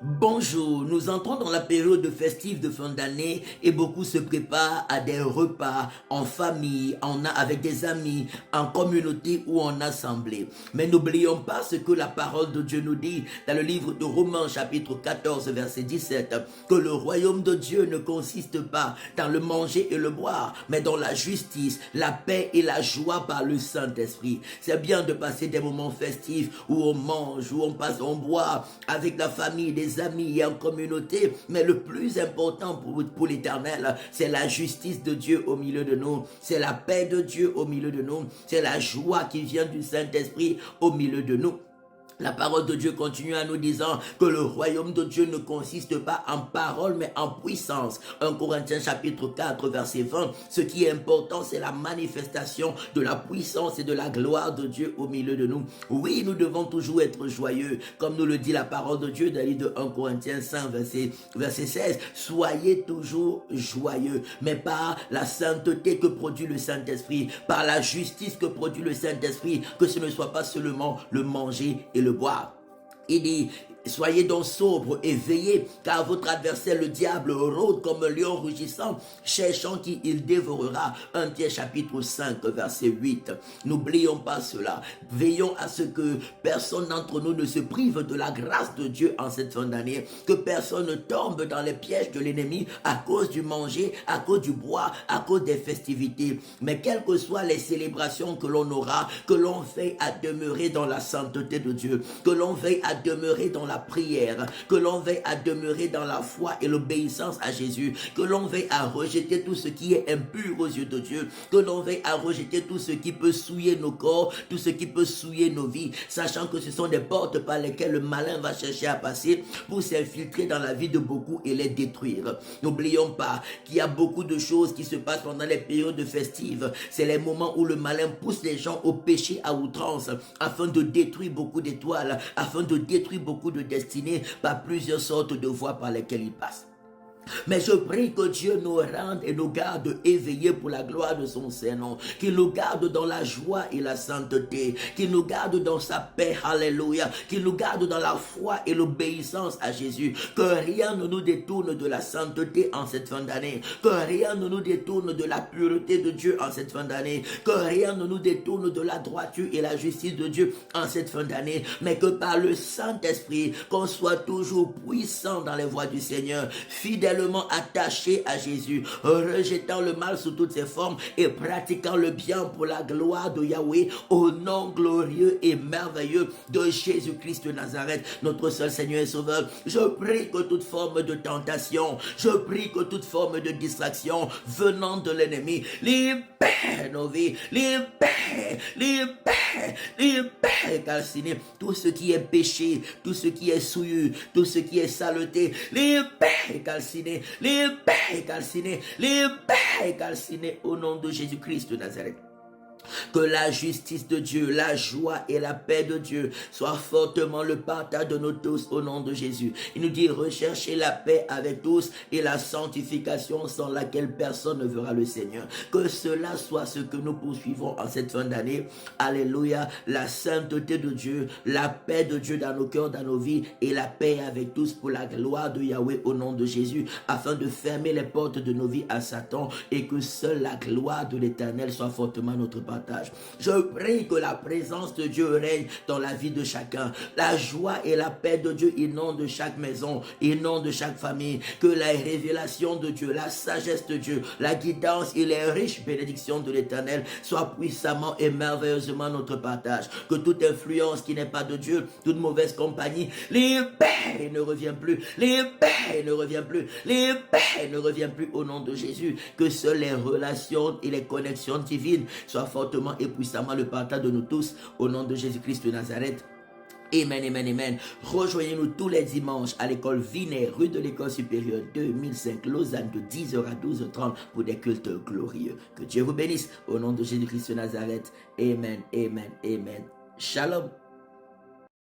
Bonjour, nous entrons dans la période festive de fin d'année et beaucoup se préparent à des repas en famille, avec des amis, en communauté ou en assemblée. Mais n'oublions pas ce que la parole de Dieu nous dit dans le livre de Romains chapitre 14 verset 17, que le royaume de Dieu ne consiste pas dans le manger et le boire, mais dans la justice, la paix et la joie par le Saint-Esprit. C'est bien de passer des moments festifs où on mange, où on boit avec la famille, des amis et en communauté, mais le plus important pour l'Éternel, c'est la justice de Dieu au milieu de nous, c'est la paix de Dieu au milieu de nous, c'est la joie qui vient du Saint-Esprit au milieu de nous. La parole de Dieu continue en nous disant que le royaume de Dieu ne consiste pas en parole mais en puissance. 1 Corinthiens chapitre 4 verset 20. Ce qui est important, c'est la manifestation de la puissance et de la gloire de Dieu au milieu de nous. Oui, nous devons toujours être joyeux, comme nous le dit la parole de Dieu dans le livre de 1 Corinthiens 5 verset 16. Soyez toujours joyeux, mais par la sainteté que produit le Saint-Esprit, par la justice que produit le Saint-Esprit, que ce ne soit pas seulement le manger et le boire. Il dit, soyez donc sobres et veillez, car votre adversaire le diable rôde comme un lion rugissant, cherchant qui il dévorera. 1 Pierre chapitre 5 verset 8. N'oublions pas cela. Veillons à ce que personne d'entre nous ne se prive de la grâce de Dieu en cette fin d'année, que personne ne tombe dans les pièges de l'ennemi à cause du manger, à cause du bois, à cause des festivités. Mais quelles que soient les célébrations que l'on aura, que l'on veille à demeurer dans la sainteté de Dieu, que l'on veille à demeurer dans la prière, que l'on veille à demeurer dans la foi et l'obéissance à Jésus, que l'on veille à rejeter tout ce qui est impur aux yeux de Dieu, que l'on veille à rejeter tout ce qui peut souiller nos corps, tout ce qui peut souiller nos vies, sachant que ce sont des portes par lesquelles le malin va chercher à passer pour s'infiltrer dans la vie de beaucoup et les détruire. N'oublions pas qu'il y a beaucoup de choses qui se passent pendant les périodes festives. C'est les moments où le malin pousse les gens au péché à outrance afin de détruire beaucoup d'étoiles, afin de détruire beaucoup de destinées par plusieurs sortes de voies par lesquelles il passe. Mais je prie que Dieu nous rende et nous garde éveillés pour la gloire de son Saint-Nom, qu'il nous garde dans la joie et la sainteté, qu'il nous garde dans sa paix, alléluia, qu'il nous garde dans la foi et l'obéissance à Jésus, que rien ne nous détourne de la sainteté en cette fin d'année, que rien ne nous détourne de la pureté de Dieu en cette fin d'année, que rien ne nous détourne de la droiture et la justice de Dieu en cette fin d'année, mais que par le Saint-Esprit, qu'on soit toujours puissant dans les voies du Seigneur, fidèle attaché à Jésus, rejetant le mal sous toutes ses formes et pratiquant le bien pour la gloire de Yahweh, au nom glorieux et merveilleux de Jésus-Christ de Nazareth, notre seul Seigneur et Sauveur. Je prie que toute forme de tentation, je prie que toute forme de distraction venant de l'ennemi libère nos vies, libère, calciner tout ce qui est péché, tout ce qui est souillure, tout ce qui est saleté, libère, calciner, au nom de Jésus-Christ de Nazareth. Que la justice de Dieu, la joie et la paix de Dieu soient fortement le partage de nous tous au nom de Jésus. Il nous dit recherchez la paix avec tous et la sanctification sans laquelle personne ne verra le Seigneur. Que cela soit ce que nous poursuivons en cette fin d'année. Alléluia. La sainteté de Dieu, la paix de Dieu dans nos cœurs, dans nos vies et la paix avec tous pour la gloire de Yahweh au nom de Jésus, afin de fermer les portes de nos vies à Satan et que seule la gloire de l'Éternel soit fortement notre partage. Je prie que la présence de Dieu règne dans la vie de chacun. La joie et la paix de Dieu inondent chaque maison, inondent chaque famille. Que la révélation de Dieu, la sagesse de Dieu, la guidance et les riches bénédictions de l'Éternel soient puissamment et merveilleusement notre partage. Que toute influence qui n'est pas de Dieu, toute mauvaise compagnie, libère et ne revient plus, libère et ne revient plus, libère et ne revient plus au nom de Jésus. Que seules les relations et les connexions divines soient fortement et puissamment le partage de nous tous au nom de Jésus-Christ de Nazareth. Amen, amen, amen. Rejoignez-nous tous les dimanches à l'école Viner, rue de l'école supérieure 2005, Lausanne, de 10h à 12h30 pour des cultes glorieux. Que Dieu vous bénisse au nom de Jésus-Christ de Nazareth. Amen, amen, amen. Shalom.